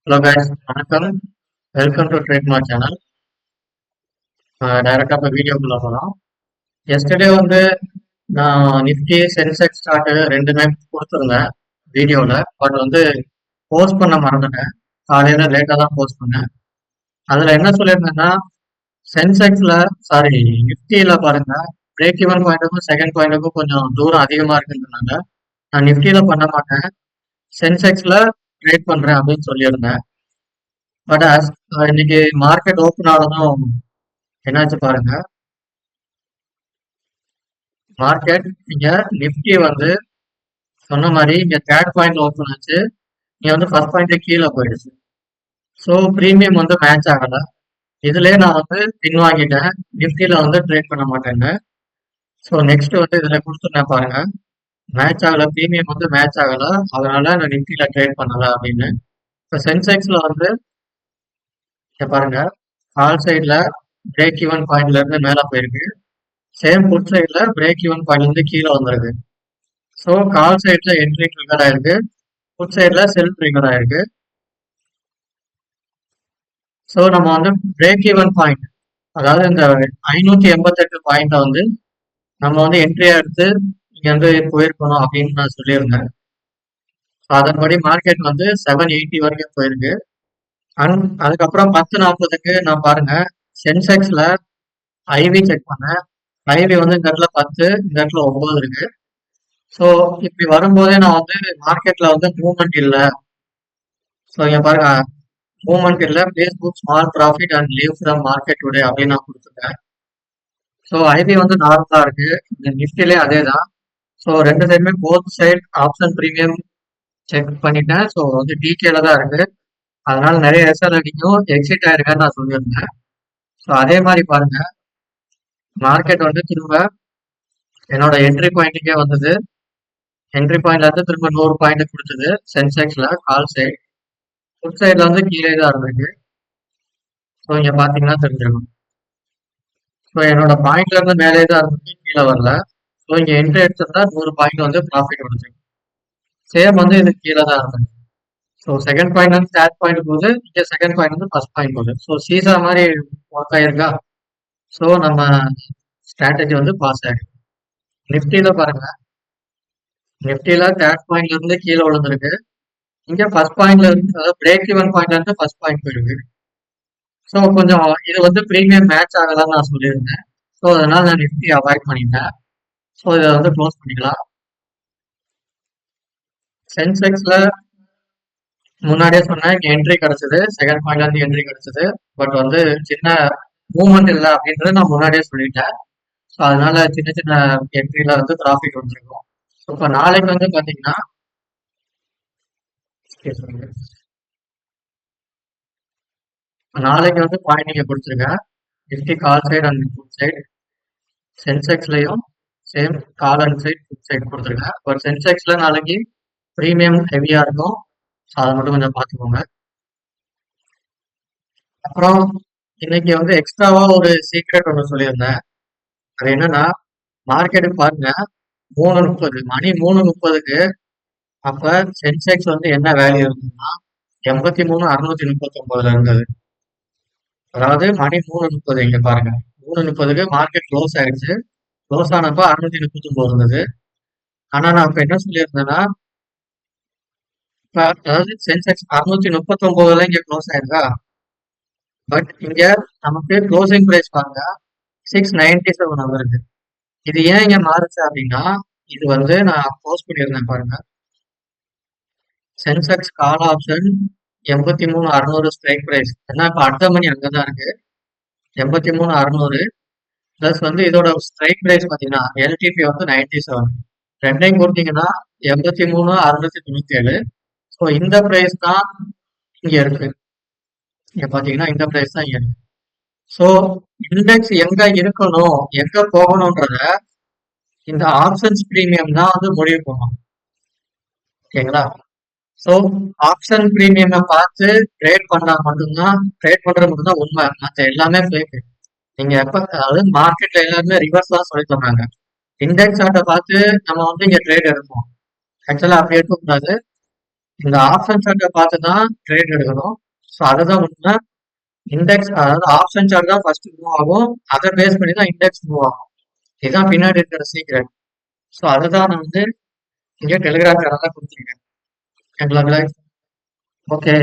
Hello guys, வணக்கம். Welcome to trademark channel. டைரக்டா இப்போ வீடியோக்குள்ள போகலாம். எஸ்டர்டே வந்து நான் நிஃப்டி சென்செக்ஸ் ஸ்டார்ட் ரெண்டுமே கொடுத்துருந்தேன் வீடியோவில். பட் வந்து போஸ்ட் பண்ண மறந்துட்டேன். காலையில் லேட்டாக தான் போஸ்ட் பண்ணேன். அதில் என்ன சொல்லியிருந்தேன்னா, சென்செக்ஸில் சாரி நிஃப்டியில் பாருங்க, பிரேக் ஈவன் பாயிண்ட்டுக்கும் செகண்ட் பாயிண்ட்டுக்கும் கொஞ்சம் தூரம் அதிகமாக இருக்குன்றதுனால நான் நிஃப்டியில் பண்ண மாட்டேன், சென்செக்ஸில் ட்ரேட் பண்ணுறேன் அப்படின்னு சொல்லியிருந்தேன். பட் இன்னைக்கு மார்க்கெட் ஓப்பன் ஆனதும் என்னாச்சு பாருங்க. மார்க்கெட் இங்க நிஃப்டி வந்து சொன்ன மாதிரி இங்க தேர்ட் பாயிண்ட் ஓப்பன் ஆச்சு. இங்க வந்து ஃபர்ஸ்ட் பாயிண்ட் கீழே போயிடுச்சு. ஸோ ப்ரீமியம் வந்து மேட்ச் ஆகல. இதுலயே நான் வந்து பின் வாங்கிட்டேன். நிஃப்டியில வந்து ட்ரேட் பண்ண மாட்டேங்க. ஸோ நெக்ஸ்ட் வந்து இதுல கொடுத்துருந்தேன் பாருங்க, மேட்ச் ஆகல, ப்ரீமியம் வந்து மேட்ச் ஆகல, அதனால நான் நிஃப்டியில ட்ரேட் பண்ணல அப்படின்னு. இப்போ சென்செக்ஸ்ல வந்து இங்க பாருங்க, கால் சைட்ல பிரேக் ஈவன் பாயிண்ட்ல இருந்து மேல போயிருக்கு. சேம் புட் சைட்ல பிரேக் ஈவன் பாயிண்ட்ல இருந்து கீழே வந்திருக்கு. ஸோ கால் சைட்ல என்ட்ரி ட்ரிகர் ஆயிருக்கு, புட் சைட்ல செல் ட்ரிகர் ஆயிருக்கு. ஸோ நம்ம வந்து பிரேக் ஈவன் பாயிண்ட், அதாவது இந்த 588 பாயிண்ட வந்து நம்ம வந்து என்ட்ரியா எடுத்து இங்க வந்து போயிருக்கணும் அப்படின்னு நான் சொல்லியிருந்தேன். அதன்படி மார்க்கெட் வந்து 780 வரைக்கும் போயிருக்கு. அதுக்கப்புறம் 10:40க்கு நான் பாருங்க சென்செக்ஸ்ல ஐவி செக் பண்ணேன். ஐவி வந்து இந்த இடத்துல 10, இந்த இடத்துல 9 இருக்கு. ஸோ இப்படி வரும்போதே நான் வந்து மார்க்கெட்ல வந்து மூவ்மெண்ட் இல்லை. ஸோ இங்க பாருங்க, மூவ்மெண்ட் இல்லை, please book small profit and leave from market today அப்படின்னு நான் கொடுத்துருக்கேன். ஸோ ஐபி வந்து நார்மலா இருக்கு, இந்த நிஃப்டிலே அதே தான். ஸோ ரெண்டு சைடுமே both side option premium check பண்ணிட்டேன். ஸோ வந்து டிகேல தான் இருக்கு, அதனால நிறைய எஸ்எல்ஐடிக்கும் எக்ஸிட் ஆயிருக்கேன்னு நான் சொல்லியிருந்தேன். ஸோ அதே மாதிரி பாருங்க, மார்க்கெட் வந்து திரும்ப என்னோட என்ட்ரி பாயிண்ட்டுக்கே வந்தது. என்ட்ரி பாயிண்ட்ல இருந்து திரும்ப 100 பாயிண்ட் கொடுத்தது சென்செக்ஸ்ல கால் சைட். புட் சைட்ல வந்து கீழே தான் இருந்திருக்கு. ஸோ இங்க பாத்தீங்கன்னா தெரிஞ்சிருக்கும். ஸோ என்னோட பாயிண்ட்ல இருந்து மேலே தான் இருந்துச்சு, கீழே வரல. ஸோ இங்க என்ட்ரி எடுத்திருந்தா 100 பாயிண்ட் வந்து ப்ராஃபிட் வந்துச்சு. சேம் வந்து இது கீழே தான் இருந்துச்சு. ஸோ செகண்ட் பாயிண்ட் வந்து தேர்ட் பாயிண்ட் போகுது, இங்க செகண்ட் பாயிண்ட் வந்து ஃபர்ஸ்ட் பாயிண்ட் போகுது. ஸோ சீசா மாதிரி ஒர்க் ஆயிருக்கா. ஸோ நம்ம ஸ்ட்ராட்டஜி வந்து பாஸ் ஆயிருக்கு. நிஃப்டியில பாருங்க, நிஃப்டியில தேர்ட் பாயிண்ட்ல இருந்து கீழே விழுந்திருக்கு. இங்க ஃபர்ஸ்ட் பாயிண்ட்ல இருந்து, அதாவது பிரேக் ஈவன் பாயிண்ட்ல இருந்து ஃபர்ஸ்ட் பாயிண்ட் போயிருக்கு. ஸோ கொஞ்சம் இது வந்து ப்ரீமியம் மேட்ச் ஆகலாம்னு நான் சொல்லியிருந்தேன். ஸோ அதனால நான் நிஃப்டி அவாய்ட் பண்ணிட்டேன். ஸோ இதை வந்து க்ளோஸ் பண்ணிக்கலாம். சென்செக்ஸ்ல முன்னாடியே சொன்னேன், இங்க என்ட்ரி கிடைச்சது, செகண்ட் பாயிண்ட்ல இருந்து என்ட்ரி கிடைச்சது. பட் வந்து சின்ன மூவ்மெண்ட் இல்லை அப்படின்றது நான் முன்னாடியே சொல்லிட்டேன். ஸோ அதனால சின்ன சின்ன என்ட்ரில வந்து ப்ராஃபிட் வந்துருக்கும். ஸோ இப்போ நாளைக்கு வந்து பாத்தீங்கன்னா, நாளைக்கு வந்து பாயிண்ட் நீங்க கொடுத்துருக்கேன். Nifty call side and put side. சென்செக்ஸ்லயும் same call and side put side கொடுத்துருக்கேன். பட் சென்செக்ஸ்ல நாளைக்கு ப்ரீமியம் ஹெவியா இருக்கும். ஸோ அதை மட்டும் கொஞ்சம் பார்த்துக்கோங்க. அப்புறம் இன்னைக்கு வந்து எக்ஸ்ட்ராவா ஒரு சீக்ரெட் ஒன்று சொல்லியிருந்தேன். அது என்னன்னா, மார்க்கெட்டுக்கு பாருங்க, 3:30 மணி 3:30க்கு அப்ப சென்செக்ஸ் வந்து என்ன வேல்யூ இருந்ததுன்னா 83,639 இருந்தது. அதாவது மணி 3:30 இங்க பாருங்க, 3:30க்கு மார்க்கெட் க்ளோஸ் ஆயிடுச்சு. க்ளோஸ் ஆனப்ப 639 இருந்தது. ஆனா நான் இப்ப என்ன சொல்லியிருந்தேன்னா, இப்ப அதாவது சென்செக்ஸ் 639ல இங்க க்ளோஸ் ஆயிருக்கா. பட் இங்க நமக்கு க்ளோசிங் பிரைஸ் பாருங்க 697 வந்திருக்கு. இது ஏன் இங்க மாறுச்சு அப்படின்னா, இது வந்து நான் போஸ்ட் பண்ணியிருந்தேன் பாருங்க, sensex call option 83,600 strike price. ஏன்னா இப்ப அடுத்த மணி அங்கதான் இருக்கு, 83,600 பிளஸ் வந்து இதோட ஸ்ட்ரைக் பிரைஸ் பாத்தீங்கன்னா எல்டிபி வந்து 97. ரெண்டையும் கொடுத்தீங்கன்னா 83,697. ஸோ இந்த பிரைஸ் தான் இங்க இருக்கு. இங்க பாத்தீங்கன்னா இந்த பிரைஸ் தான் இங்க இருக்கு. ஸோ இண்டெக்ஸ் எங்க இருக்கணும், எங்க போகணும்ன்றத இந்த ஆப்ஷன்ஸ் பிரீமியம் தான் வந்து முடிவு பண்ணணும். ஓகேங்களா. ஸோ ஆப்ஷன் பிரீமியம் பார்த்து ட்ரேட் பண்ணா மட்டும்தான், ட்ரேட் பண்றது மட்டும்தான் உண்மை, மற்ற எல்லாமே ஃபேக். நீங்க எப்ப, அதாவது மார்க்கெட்ல எல்லாருமே ரிவர்ஸ் தான் சொல்லி சொன்னாங்க. இண்டெக்ஸ் சார்ட்டை பார்த்து நம்ம வந்து இங்க ட்ரேட் எடுப்போம். ஆக்சுவலா அப்படி எடுக்கக்கூடாது. இந்த ஆப்ஷன் சார்ட்டை பார்த்து தான் ட்ரேட் எடுக்கணும். ஸோ அதுதான் உண்மை. இண்டெக்ஸ் அதாவது ஆப்ஷன் சார்ட் தான் ஃபர்ஸ்ட் மூவ் ஆகும். அதை பேஸ் பண்ணி தான் இண்டெக்ஸ் மூவ் ஆகும். இதுதான் பின்னாடி இருக்கிற சீக்ரெட். ஸோ அதுதான் நான் வந்து இங்கே டெலிகிராம் சேனல்ல கொடுத்துருக்கேன். எங்களை ஓகே.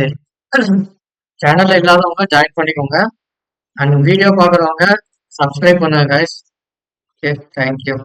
சேனல்ல இல்லாதவங்க ஜாயின் பண்ணிக்கோங்க. அண்ட் வீடியோ பார்க்குறவங்க சப்ஸ்கிரைப் பண்ணுங்க கைஸ். Okay, thank you.